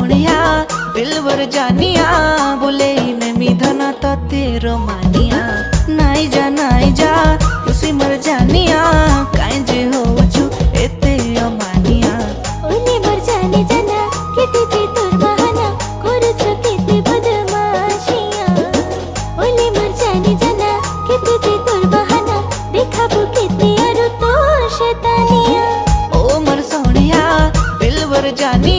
सोनिया दिलवर जानिया बोले मैं मिधना तो तेरो मानिया नाई जा खुशी मर जानिया काई जे हो छु एते अमानिया ओले मर जाने जाना केते जे तोर बहाना करूछ केते बदमाशिया ओले मर जाने जाना केते जे तोर बहाना देखाबो केते आरो तो शैतानिया ओ मर सोनिया दिलवर जानिया